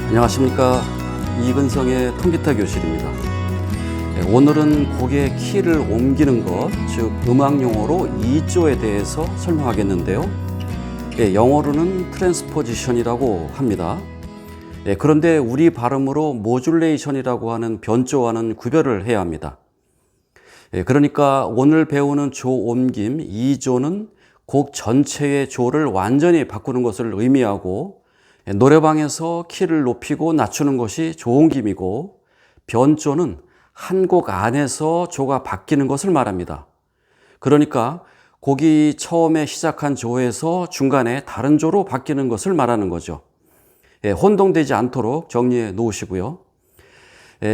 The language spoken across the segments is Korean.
안녕하십니까. 이근성의 통기타 교실입니다. 오늘은 곡의 키를 옮기는 것, 즉 음악 용어로 2조에 대해서 설명하겠는데요. 영어로는 트랜스포지션이라고 합니다. 그런데 우리 발음으로 모듈레이션이라고 하는 변조와는 구별을 해야 합니다. 그러니까 오늘 배우는 조 옮김 2조는 곡 전체의 조를 완전히 바꾸는 것을 의미하고, 노래방에서 키를 높이고 낮추는 것이 조옮김이고, 변조는 한 곡 안에서 조가 바뀌는 것을 말합니다. 그러니까 곡이 처음에 시작한 조에서 중간에 다른 조로 바뀌는 것을 말하는 거죠. 혼동되지 않도록 정리해 놓으시고요.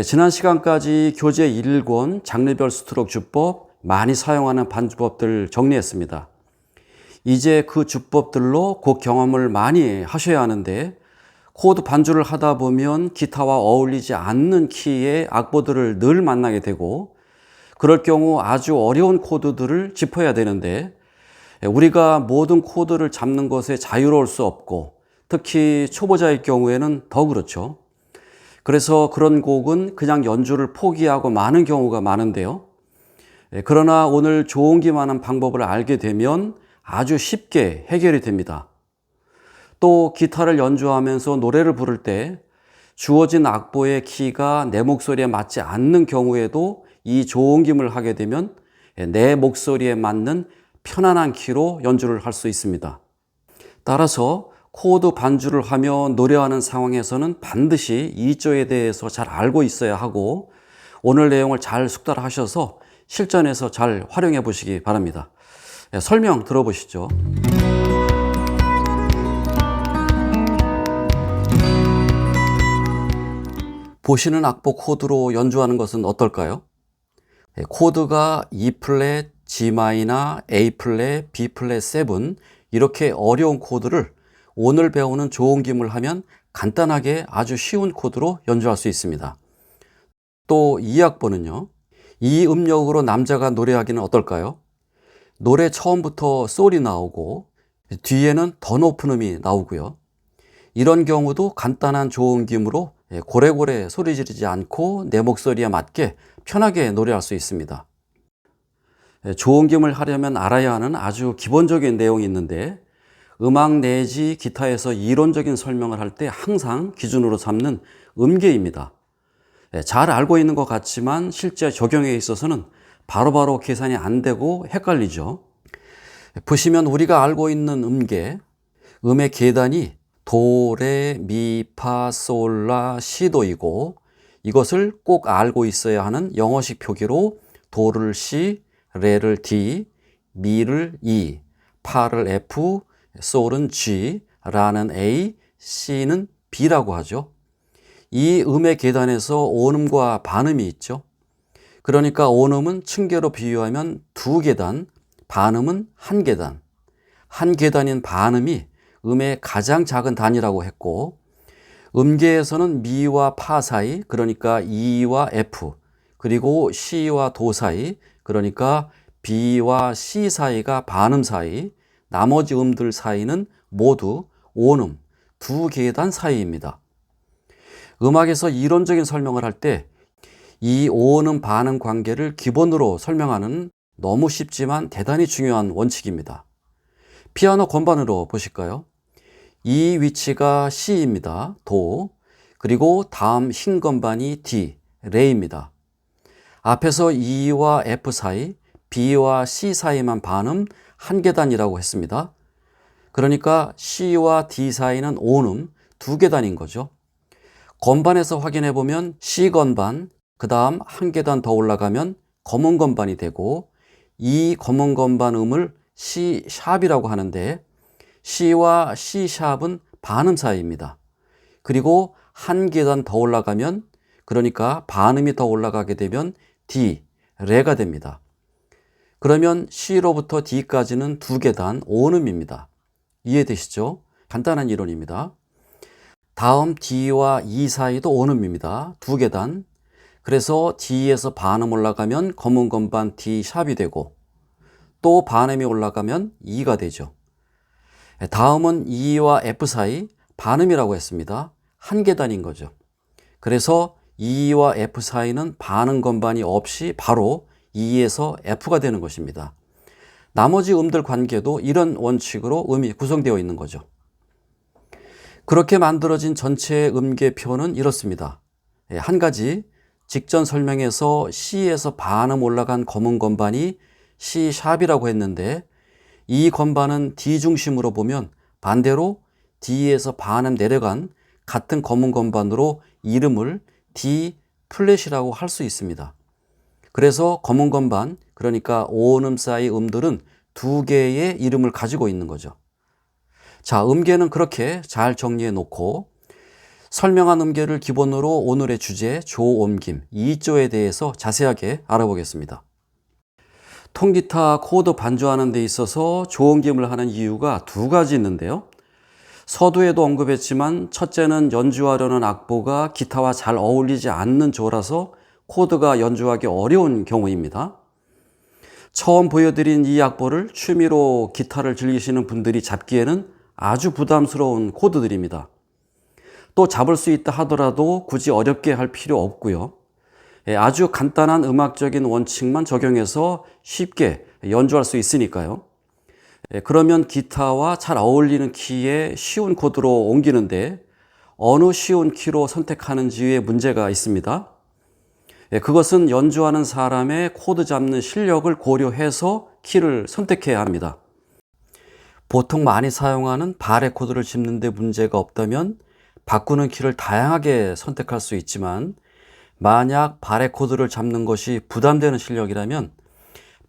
지난 시간까지 교재 1권 장르별 스트로크 주법, 많이 사용하는 반주법들 정리했습니다. 이제 그 주법들로 곡 경험을 많이 하셔야 하는데, 코드 반주를 하다 보면 기타와 어울리지 않는 키의 악보들을 늘 만나게 되고, 그럴 경우 아주 어려운 코드들을 짚어야 되는데, 우리가 모든 코드를 잡는 것에 자유로울 수 없고, 특히 초보자일 경우에는 더 그렇죠. 그래서 그런 곡은 그냥 연주를 포기하고 마는 경우가 많은데요. 그러나 오늘 조옮김하는 방법을 알게 되면 아주 쉽게 해결이 됩니다. 또 기타를 연주하면서 노래를 부를 때 주어진 악보의 키가 내 목소리에 맞지 않는 경우에도 이 조옮김을 하게 되면 내 목소리에 맞는 편안한 키로 연주를 할 수 있습니다. 따라서 코드 반주를 하며 노래하는 상황에서는 반드시 2조에 대해서 잘 알고 있어야 하고, 오늘 내용을 잘 숙달하셔서 실전에서 잘 활용해 보시기 바랍니다. 설명 들어보시죠. 보시는 악보 코드로 연주하는 것은 어떨까요? 코드가 E 플랫, G 마이너, A 플랫, B 플랫 7, 이렇게 어려운 코드를 오늘 배우는 조옮김을 하면 간단하게 아주 쉬운 코드로 연주할 수 있습니다. 또 이 악보는요, 이 음역으로 남자가 노래하기는 어떨까요? 노래 처음부터 솔이 나오고 뒤에는 더 높은 음이 나오고요. 이런 경우도 간단한 조옮김으로 고래고래 소리 지르지 않고 내 목소리에 맞게 편하게 노래할 수 있습니다. 조옮김을 하려면 알아야 하는 아주 기본적인 내용이 있는데, 음악 내지 기타에서 이론적인 설명을 할 때 항상 기준으로 삼는 음계입니다. 잘 알고 있는 것 같지만 실제 적용에 있어서는 바로바로 계산이 안 되고 헷갈리죠. 보시면 우리가 알고 있는 음계, 음의 계단이 도, 레, 미, 파, 솔, 라, 시도이고, 이것을 꼭 알고 있어야 하는 영어식 표기로 도를 C, 레를 D, 미를 E, 파를 F, 솔은 G, 라는 A, C는 B라고 하죠. 이 음의 계단에서 온음과 반음이 있죠. 그러니까 온음은 층계로 비유하면 2계단, 반음은 1계단. 한 계단인 반음이 음의 가장 작은 단위라고 했고, 음계에서는 미와 파 사이, 그러니까 E와 F, 그리고 C와 도 사이, 그러니까 B와 C 사이가 반음 사이, 나머지 음들 사이는 모두 온음, 2계단 사이입니다. 음악에서 이론적인 설명을 할 때 이 온음 반음 관계를 기본으로 설명하는 너무 쉽지만 대단히 중요한 원칙입니다. 피아노 건반으로 보실까요? 이 위치가 C입니다. 도. 그리고 다음 흰 건반이 D, 레입니다. 앞에서 E와 F 사이, B와 C 사이만 반음 1계단이라고 했습니다. 그러니까 C와 D 사이는 온음 2계단인 거죠. 건반에서 확인해 보면 C 건반, 그 다음 1계단 더 올라가면 검은 건반이 되고, 이 검은 건반 음을 C 샵이라고 하는데, C와 C 샵은 반음 사이입니다. 그리고 1계단 더 올라가면, 그러니까 반음이 더 올라가게 되면 D, 레가 됩니다. 그러면 C로부터 D까지는 2계단 온음입니다. 이해되시죠? 간단한 이론입니다. 다음 D와 E 사이도 온음입니다. 2계단. 그래서 D에서 반음 올라가면 검은 건반 D 샵이 되고, 또 반음이 올라가면 E가 되죠. 다음은 E와 F 사이 반음이라고 했습니다. 한 계단인 거죠. 그래서 E와 F 사이는 반응 건반이 없이 바로 E에서 F가 되는 것입니다. 나머지 음들 관계도 이런 원칙으로 음이 구성되어 있는 거죠. 그렇게 만들어진 전체의 음계표는 이렇습니다. 한 가지, 직전 설명에서 C에서 반음 올라간 검은 건반이 C샵이라고 했는데 이 건반은 D 중심으로 보면 반대로 D에서 반음 내려간 같은 검은 건반으로 이름을 D 플랫이라고 할 수 있습니다. 그래서 검은 건반, 그러니까 오음 사이 음들은 두 개의 이름을 가지고 있는 거죠. 자, 음계는 그렇게 잘 정리해 놓고 설명한 음계를 기본으로 오늘의 주제 조옮김 2조에 대해서 자세하게 알아보겠습니다. 통기타 코드 반주하는 데 있어서 조옮김을 하는 이유가 두 가지 있는데요. 서두에도 언급했지만 첫째는 연주하려는 악보가 기타와 잘 어울리지 않는 조라서 코드가 연주하기 어려운 경우입니다. 처음 보여드린 이 악보를 취미로 기타를 즐기시는 분들이 잡기에는 아주 부담스러운 코드들입니다. 또 잡을 수 있다 하더라도 굳이 어렵게 할 필요 없고요. 아주 간단한 음악적인 원칙만 적용해서 쉽게 연주할 수 있으니까요. 그러면 기타와 잘 어울리는 키에 쉬운 코드로 옮기는데 어느 쉬운 키로 선택하는지에 문제가 있습니다. 그것은 연주하는 사람의 코드 잡는 실력을 고려해서 키를 선택해야 합니다. 보통 많이 사용하는 바레 코드를 짚는 데 문제가 없다면 바꾸는 키를 다양하게 선택할 수 있지만 만약 바레 코드를 잡는 것이 부담되는 실력이라면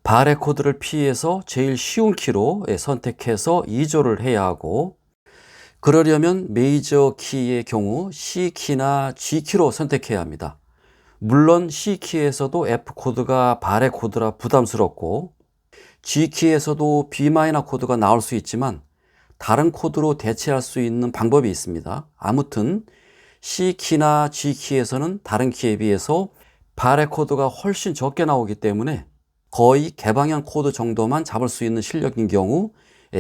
바레 코드를 피해서 제일 쉬운 키로 선택해서 2조를 해야 하고 그러려면 메이저 키의 경우 C키나 G키로 선택해야 합니다. 물론 C키에서도 F코드가 바레 코드라 부담스럽고 G키에서도 B마이너 코드가 나올 수 있지만 다른 코드로 대체할 수 있는 방법이 있습니다. 아무튼 C키나 G키에서는 다른 키에 비해서 바레 코드가 훨씬 적게 나오기 때문에 거의 개방형 코드 정도만 잡을 수 있는 실력인 경우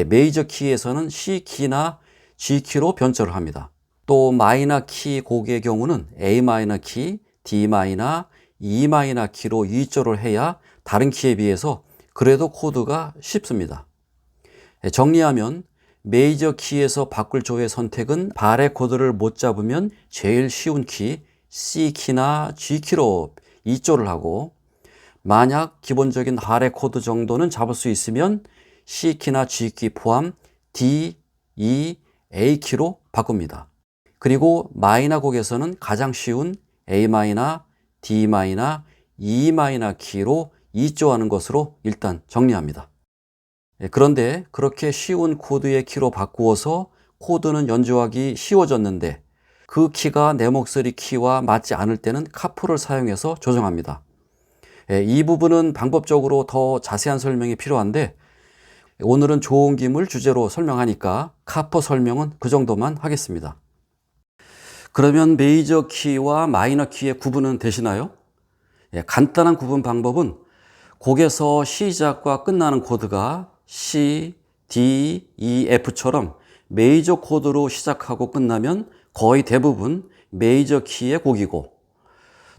메이저 키에서는 C키나 G키로 변조를 합니다. 또 마이너 키 곡의 경우는 A 마이너 키, D 마이너, E 마이너 키로 2조를 해야 다른 키에 비해서 그래도 코드가 쉽습니다. 정리하면 메이저 키에서 바꿀 조의 선택은 바레 코드를 못 잡으면 제일 쉬운 키 C키나 G키로 2조를 하고 만약 기본적인 바레 코드 정도는 잡을 수 있으면 C키나 G키 포함 D, E, A키로 바꿉니다. 그리고 마이너 곡에서는 가장 쉬운 A 마이너, D 마이너, E 마이너 키로 2조하는 것으로 일단 정리합니다. 그런데 그렇게 쉬운 코드의 키로 바꾸어서 코드는 연주하기 쉬워졌는데 그 키가 내 목소리 키와 맞지 않을 때는 카포를 사용해서 조정합니다. 이 부분은 방법적으로 더 자세한 설명이 필요한데 오늘은 조옮김을 주제로 설명하니까 카포 설명은 그 정도만 하겠습니다. 그러면 메이저 키와 마이너 키의 구분은 되시나요? 간단한 구분 방법은 곡에서 시작과 끝나는 코드가 C, D, E, F처럼 메이저 코드로 시작하고 끝나면 거의 대부분 메이저 키의 곡이고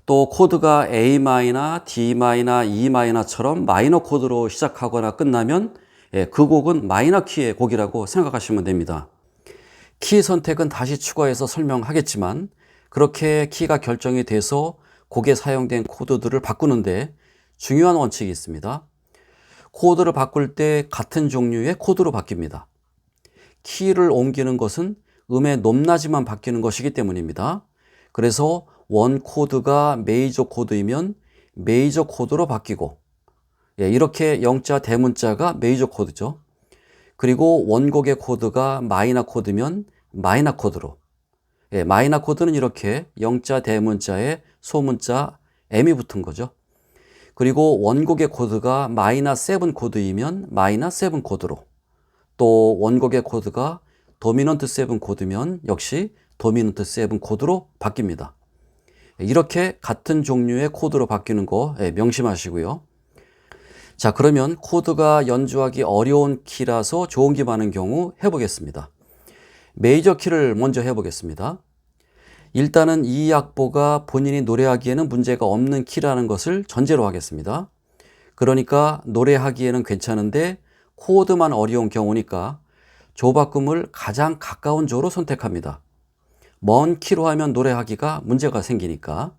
또 코드가 A 마이너, D 마이너, E 마이너처럼 마이너 코드로 시작하거나 끝나면 그 곡은 마이너 키의 곡이라고 생각하시면 됩니다. 키 선택은 다시 추가해서 설명하겠지만 그렇게 키가 결정이 돼서 곡에 사용된 코드들을 바꾸는데 중요한 원칙이 있습니다. 코드를 바꿀 때 같은 종류의 코드로 바뀝니다. 키를 옮기는 것은 음의 높낮이만 바뀌는 것이기 때문입니다. 그래서 원 코드가 메이저 코드이면 메이저 코드로 바뀌고 이렇게 영자 대문자가 메이저 코드죠. 그리고 원곡의 코드가 마이너 코드면 마이너 코드로 마이너 코드는 이렇게 영자 대문자에 소문자 M이 붙은 거죠. 그리고 원곡의 코드가 마이너 7 코드이면 마이너 7 코드로 또 원곡의 코드가 도미넌트 7 코드면 역시 도미넌트 7 코드로 바뀝니다. 이렇게 같은 종류의 코드로 바뀌는 거 명심하시고요. 자, 그러면 코드가 연주하기 어려운 키라서 조옮김하는 경우 해보겠습니다. 메이저 키를 먼저 해보겠습니다. 일단은 이 악보가 본인이 노래하기에는 문제가 없는 키라는 것을 전제로 하겠습니다. 그러니까 노래하기에는 괜찮은데 코드만 어려운 경우니까 조바꿈을 가장 가까운 조로 선택합니다. 먼 키로 하면 노래하기가 문제가 생기니까.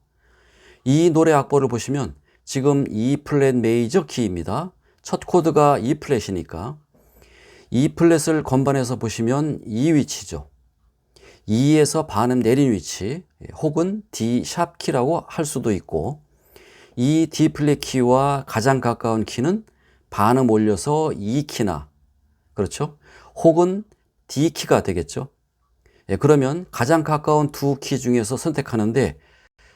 이 노래 악보를 보시면 지금 E 플랫 메이저 키입니다. 첫 코드가 E 플랫이니까 E 플랫을 건반에서 보시면 이 위치죠. E에서 반음 내린 위치 혹은 D 샵 키라고 할 수도 있고, 이 D 플랫 키와 가장 가까운 키는 반음 올려서 E 키나, 그렇죠? 혹은 D 키가 되겠죠. 그러면 가장 가까운 두 키 중에서 선택하는데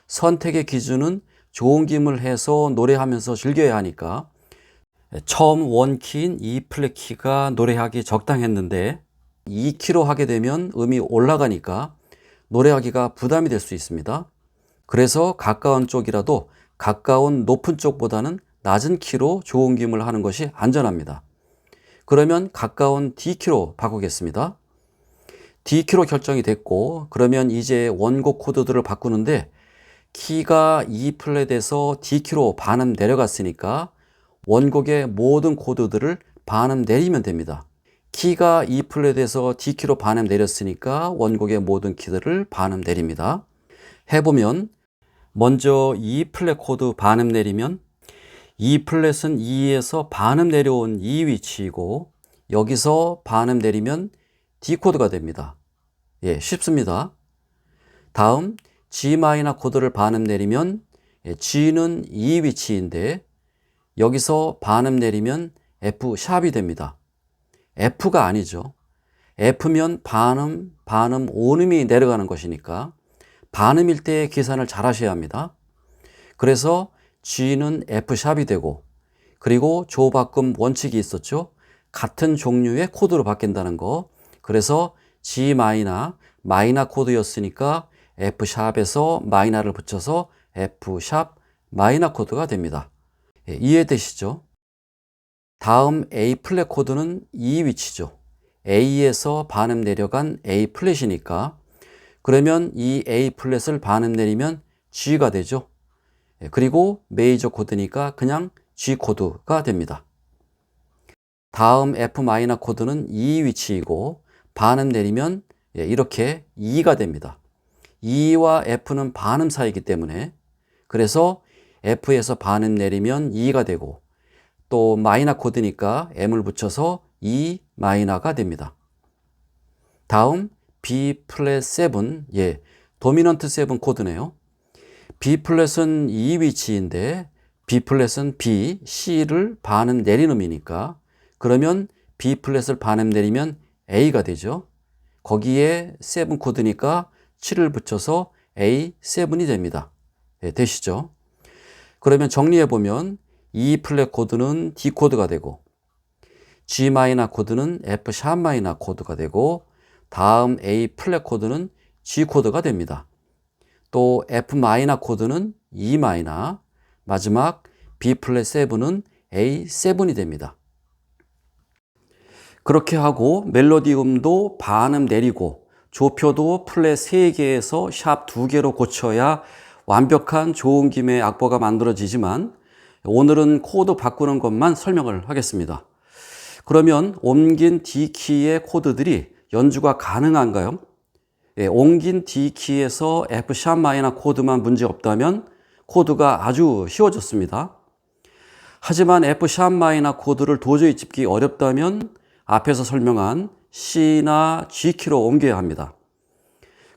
선택의 기준은 좋은 김을 해서 노래하면서 즐겨야 하니까 처음 원키인 E 플랫 키가 노래하기 적당했는데 2키로 하게 되면 음이 올라가니까 노래하기가 부담이 될 수 있습니다. 그래서 가까운 쪽이라도 가까운 높은 쪽보다는 낮은 키로 좋은 김을 하는 것이 안전합니다. 그러면 가까운 D키로 바꾸겠습니다. D키로 결정이 됐고, 그러면 이제 원곡 코드들을 바꾸는데 키가 E 플랫에서 D키로 반음 내려갔으니까 원곡의 모든 코드들을 반음 내리면 됩니다. 키가 E 플랫에서 D키로 반음 내렸으니까 원곡의 모든 키들을 반음 내립니다. 해보면 먼저 E 플랫 코드 반음 내리면 E 플랫은 E에서 반음 내려온 E 위치이고 여기서 반음 내리면 D 코드가 됩니다. 쉽습니다. 다음 G 마이너 코드를 반음 내리면 G는 E 위치인데 여기서 반음 내리면 F 샵이 됩니다. F가 아니죠. F면 반음, 온음이 내려가는 것이니까 반음일 때 계산을 잘 하셔야 합니다. 그래서 G는 F 샵이 되고, 그리고 조바꿈 원칙이 있었죠. 같은 종류의 코드로 바뀐다는 거. 그래서 G 마이너 코드였으니까 F 샵에서 마이너를 붙여서 F 샵 마이너 코드가 됩니다. 이해되시죠? 다음 A 플랫 코드는 이 위치죠. A에서 반음 내려간 A 플랫이니까, 그러면 이 A 플랫을 반음 내리면 G가 되죠. 그리고 메이저 코드니까 그냥 G 코드가 됩니다. 다음 F 마이너 코드는 이 위치이고 반음 내리면 이렇게 E가 됩니다. E와 F는 반음 사이이기 때문에, 그래서 F에서 반음 내리면 E가 되고, 또 마이너 코드니까 M을 붙여서 E 마이너가 됩니다. 다음 B 플랫 7, 도미넌트 7 코드네요. B 플랫은 이 위치인데 B 플랫은 B, C를 반음 내린 음이니까, 그러면 B 플랫을 반음 내리면 A가 되죠. 거기에 7 코드니까 7을 붙여서 A7이 됩니다. 되시죠? 그러면 정리해보면 E 플랫 코드는 D 코드가 되고, G 마이너 코드는 F 샵 마이너 코드가 되고, 다음 A 플랫 코드는 G 코드가 됩니다. 또 F 마이너 코드는 E 마이너, 마지막 B 플랫 7은 A7이 됩니다. 그렇게 하고 멜로디 음도 반음 내리고 조표도 플랫 3개에서 샵 2개로 고쳐야 완벽한 좋은 김의 악보가 만들어지지만, 오늘은 코드 바꾸는 것만 설명을 하겠습니다. 그러면 옮긴 D키의 코드들이 연주가 가능한가요? 옮긴 D키에서 F 샵 마이너 코드만 문제 없다면 코드가 아주 쉬워졌습니다. 하지만 F 샵 마이너 코드를 도저히 짚기 어렵다면 앞에서 설명한 C나 G키로 옮겨야 합니다.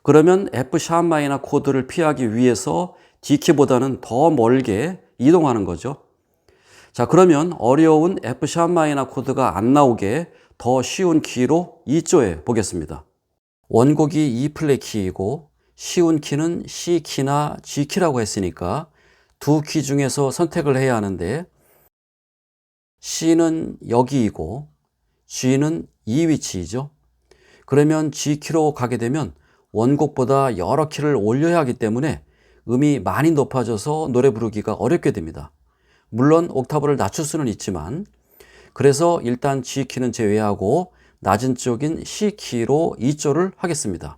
그러면 F 샵 마이너 코드를 피하기 위해서 D키보다는 더 멀게 이동하는 거죠. 자, 그러면 어려운 F 샵 마이너 코드가 안 나오게 더 쉬운 키로 2조에 보겠습니다. 원곡이 E 플랫 키이고 쉬운 키는 C 키나 G 키라고 했으니까 두 키 중에서 선택을 해야 하는데, C는 여기이고 G는 이 위치이죠. 그러면 G 키로 가게 되면 원곡보다 여러 키를 올려야 하기 때문에 음이 많이 높아져서 노래 부르기가 어렵게 됩니다. 물론 옥타브를 낮출 수는 있지만, 그래서 일단 G 키는 제외하고 낮은 쪽인 C 키로 2조를 하겠습니다.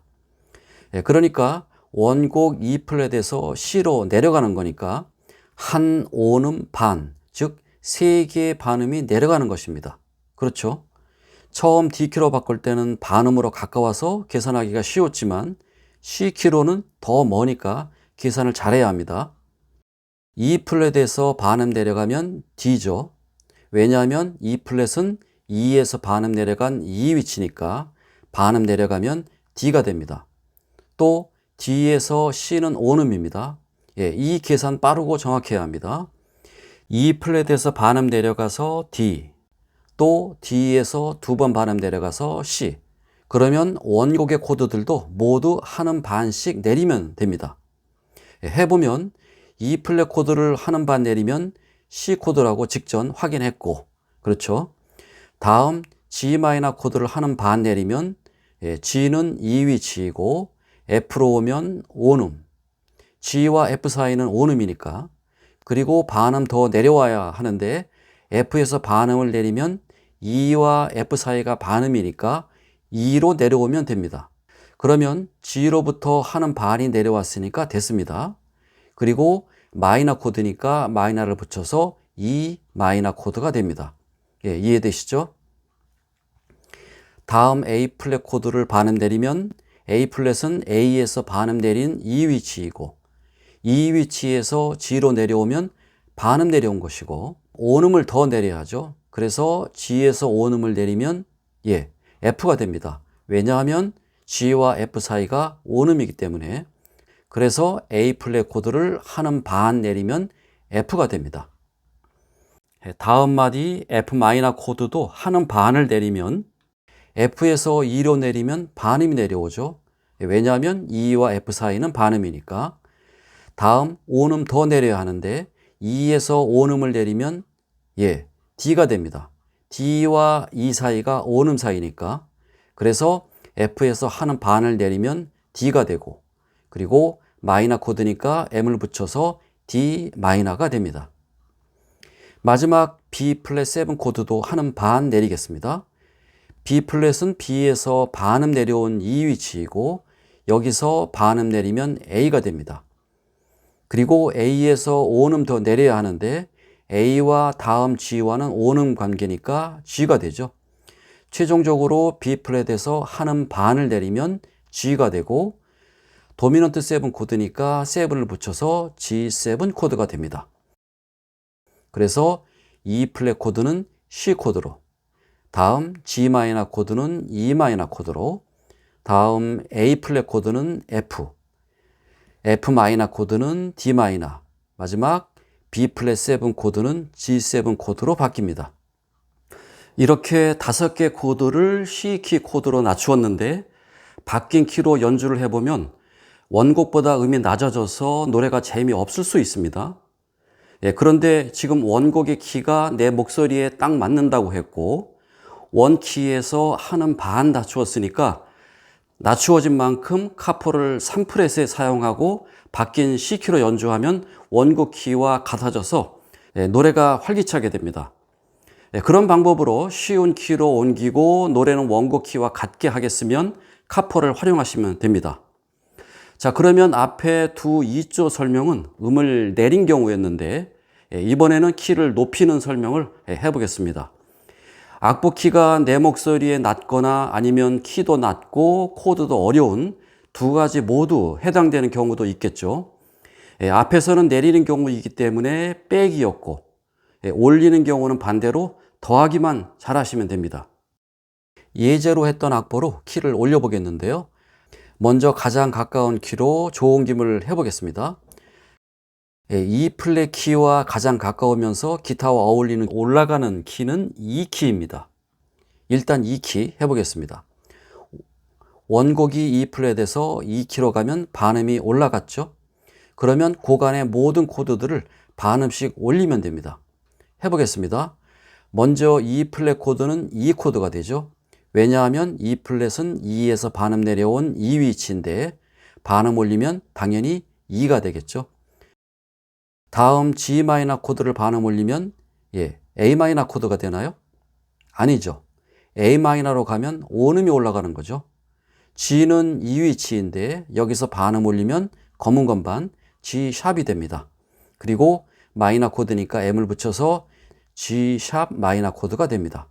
그러니까 원곡 E 플랫에서 C로 내려가는 거니까 한 오음 반, 즉 3개의 반음이 내려가는 것입니다. 그렇죠? 처음 D키로 바꿀 때는 반음으로 가까워서 계산하기가 쉬웠지만 C키로는 더 머니까 계산을 잘해야 합니다. E 플랫에서 반음 내려가면 D죠. 왜냐하면 E 플랫은 E에서 반음 내려간 E 위치니까 반음 내려가면 D가 됩니다. 또 D에서 C는 오음입니다. 이 계산 빠르고 정확해야 합니다. E 플랫에서 반음 내려가서 D, 또 D에서 2번 반음 내려가서 C. 그러면 원곡의 코드들도 모두 한음 반씩 내리면 됩니다. 해보면 E 플랫 코드를 한음 반 내리면 C 코드라고 직전 확인했고, 그렇죠? 다음 G 마이너 코드를 한음 반 내리면 G는 E 위치이고 F로 오면 오음, G와 F 사이는 오음이니까, 그리고 반음 더 내려와야 하는데 F에서 반음을 내리면 E와 F 사이가 반음이니까 E로 내려오면 됩니다. 그러면 G로부터 한음 반이 내려왔으니까 됐습니다. 그리고 마이너 코드니까 마이너를 붙여서 E 마이너 코드가 됩니다. 이해되시죠? 다음 A 플랫 코드를 반음 내리면 A 플랫은 A에서 반음 내린 E 위치이고 E 위치에서 G로 내려오면 반음 내려온 것이고 오음을 더 내려야 하죠. 그래서 G에서 오음을 내리면 F가 됩니다. 왜냐하면 G와 F 사이가 오음이기 때문에. 그래서 A 플랫 코드를 한음 반 내리면 F가 됩니다. 다음 마디 F 마이너 코드도 한음 반을 내리면 F에서 E로 내리면 반음이 내려오죠. 왜냐하면 E와 F 사이는 반음이니까. 다음 오음 더 내려야 하는데 E에서 오음을 내리면 D가 됩니다. D와 E 사이가 오음 사이니까. 그래서 F에서 한음 반을 내리면 D가 되고, 그리고 마이너 코드니까 M을 붙여서 D 마이너가 됩니다. 마지막 B 플랫 7 코드도 한음 반 내리겠습니다. B 플랫은 B에서 반음 내려온 E 위치이고 여기서 반음 내리면 A가 됩니다. 그리고 A에서 오음 더 내려야 하는데 A와 다음 G와는 오음 관계니까 G가 되죠. 최종적으로 B 플랫에서 한음 반을 내리면 G가 되고 도미넌트 7 코드니까 7을 붙여서 G7 코드가 됩니다. 그래서 E 플랫 코드는 C 코드로, 다음 G 마이너 코드는 E 마이너 코드로, 다음 A 플랫 코드는 F, F 마이너 코드는 D 마이너, 마지막 B 플랫 7 코드는 G7 코드로 바뀝니다. 이렇게 5개 코드를 C키 코드로 낮추었는데 바뀐 키로 연주를 해보면 원곡보다 음이 낮아져서 노래가 재미없을 수 있습니다. 그런데 지금 원곡의 키가 내 목소리에 딱 맞는다고 했고 원키에서 한음 반 낮추었으니까 낮추어진 만큼 카포를 3프렛에 사용하고 바뀐 C키로 연주하면 원곡 키와 같아져서 노래가 활기차게 됩니다. 그런 방법으로 쉬운 키로 옮기고 노래는 원곡 키와 같게 하겠으면 카포를 활용하시면 됩니다. 자, 그러면 앞에 두 2조 설명은 음을 내린 경우였는데 이번에는 키를 높이는 설명을 해보겠습니다. 악보 키가 내 목소리에 낮거나 아니면 키도 낮고 코드도 어려운 두 가지 모두 해당되는 경우도 있겠죠. 앞에서는 내리는 경우이기 때문에 빼기였고 올리는 경우는 반대로 더하기만 잘하시면 됩니다. 예제로 했던 악보로 키를 올려보겠는데요. 먼저 가장 가까운 키로 조옮김을 해보겠습니다. E 플랫 키와 가장 가까우면서 기타와 어울리는 올라가는 키는 E 키입니다. 일단 E 키 해보겠습니다. 원곡이 E 플랫에서 E 키로 가면 반음이 올라갔죠. 그러면 고간의 모든 코드들을 반음씩 올리면 됩니다. 해보겠습니다. 먼저 E 플랫 코드는 E 코드가 되죠. 왜냐하면 E 플랫은 E에서 반음 내려온 E 위치인데 반음 올리면 당연히 E가 되겠죠. 다음 G 마이너 코드를 반음 올리면 A 마이너 코드가 되나요? 아니죠. A 마이너로 가면 오음이 올라가는 거죠. G는 이 위치인데 여기서 반음 올리면 검은 건반 G 샵이 됩니다. 그리고 마이너 코드니까 M을 붙여서 G 샵 마이너 코드가 됩니다.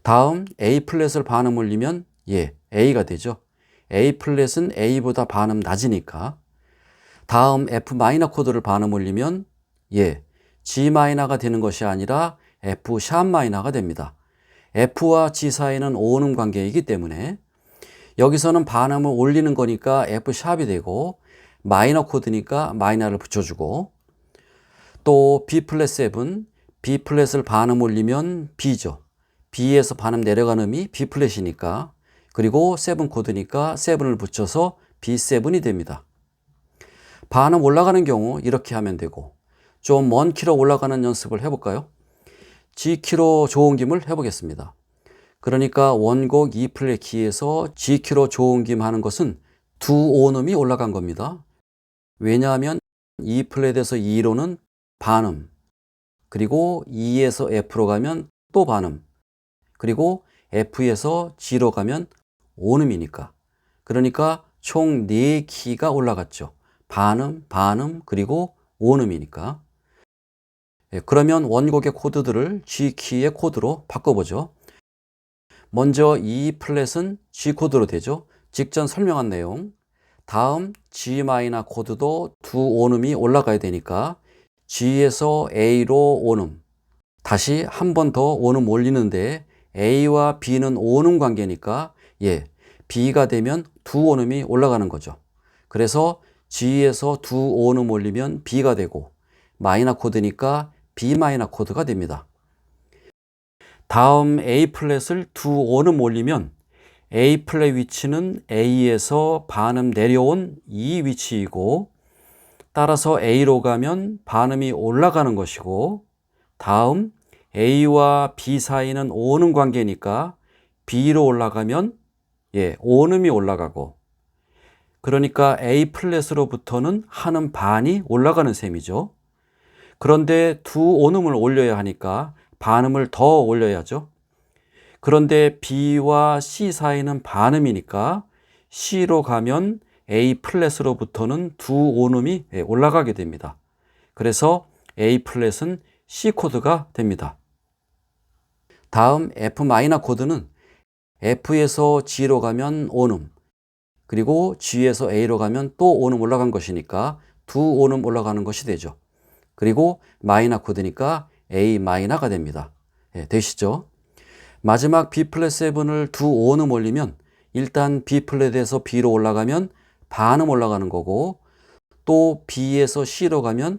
다음 A 플랫을 반음 올리면 A가 되죠. A 플랫은 A보다 반음 낮으니까. 다음 F 마이너 코드를 반음 올리면 G 마이너가 되는 것이 아니라 F 샵 마이너가 됩니다. F와 G 사이는 5음 관계이기 때문에 여기서는 반음을 올리는 거니까 F 샵이 되고 마이너 코드니까 마이너를 붙여주고 또 B 플랫 7, B 플랫을 반음 올리면 B죠. B에서 반음 내려가는 음이 B 플랫이니까 그리고 7 코드니까 7을 붙여서 B7이 됩니다. 반음 올라가는 경우 이렇게 하면 되고 좀 먼 키로 올라가는 연습을 해볼까요? G 키로 조옮김을 해보겠습니다. 그러니까 원곡 E 플랫 키에서 G 키로 조옮김 하는 것은 두 온음이 올라간 겁니다. 왜냐하면 E 플랫에서 E로는 반음, 그리고 E에서 F로 가면 또 반음, 그리고 F에서 G로 가면 온음이니까. 그러니까 총 4키가 올라갔죠. 반음, 반음, 그리고 온음이니까. 그러면 원곡의 코드들을 G키의 코드로 바꿔보죠. 먼저 E 플랫은 G 코드로 되죠. 직전 설명한 내용. 다음 G 마이너 코드도 두 온음이 올라가야 되니까 G에서 A로 온음. 다시 한 번 더 온음 올리는데 A와 B는 온음 관계니까 B가 되면 두 온음이 올라가는 거죠. 그래서 G에서 두 온음 올리면 B가 되고 마이너 코드니까 B 마이너 코드가 됩니다. 다음 A 플랫을 두 온음 올리면 A 플랫 위치는 A에서 반음 내려온 이 위치이고 따라서 A로 가면 반음이 올라가는 것이고 다음 A와 B 사이는 온음 관계니까 B로 올라가면 온음이 올라가고 그러니까 A 플랫으로부터는 한음 반이 올라가는 셈이죠. 그런데 두 온음을 올려야 하니까 반음을 더 올려야죠. 그런데 B와 C 사이는 반음이니까 C로 가면 A 플랫으로부터는 두 온음이 올라가게 됩니다. 그래서 A 플랫은 C 코드가 됩니다. 다음 F 마이너 코드는 F에서 G로 가면 온음, 그리고 G에서 A로 가면 또 온음 올라간 것이니까 두 온음 올라가는 것이 되죠. 그리고 마이너 코드니까 A 마이너가 됩니다. 되시죠? 마지막 B 플랫 7을 두 온음 올리면 일단 B 플랫에서 B로 올라가면 반음 올라가는 거고 또 B에서 C로 가면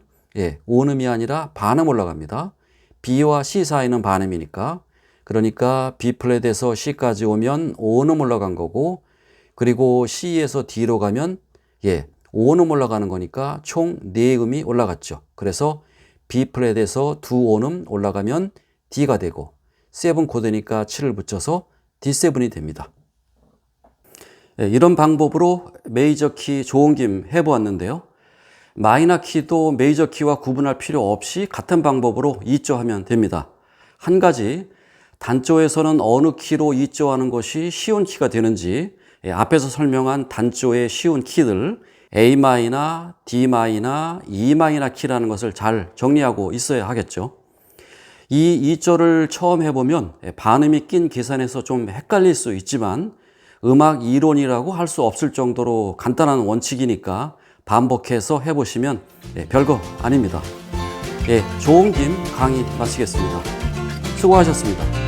온음이 아니라 반음 올라갑니다. B와 C 사이는 반음이니까 그러니까 B 플랫에서 C까지 오면 온음 올라간 거고 그리고 C에서 D로 가면 온음 올라가는 거니까 총 4음이 올라갔죠. 그래서 B 플랫에서 두 온음 올라가면 D가 되고 7 코드니까 7을 붙여서 D7이 됩니다. 이런 방법으로 메이저 키 조옮김 해보았는데요. 마이너 키도 메이저 키와 구분할 필요 없이 같은 방법으로 이조하면 됩니다. 한 가지, 단조에서는 어느 키로 이조하는 것이 쉬운 키가 되는지 앞에서 설명한 단조의 쉬운 키들 A 마이너, D 마이너, E 마이너 키라는 것을 잘 정리하고 있어야 하겠죠. 이 이조를 처음 해보면 반음이 낀 계산에서 좀 헷갈릴 수 있지만 음악 이론이라고 할 수 없을 정도로 간단한 원칙이니까 반복해서 해보시면 별거 아닙니다. 조옮김 강의 마치겠습니다. 수고하셨습니다.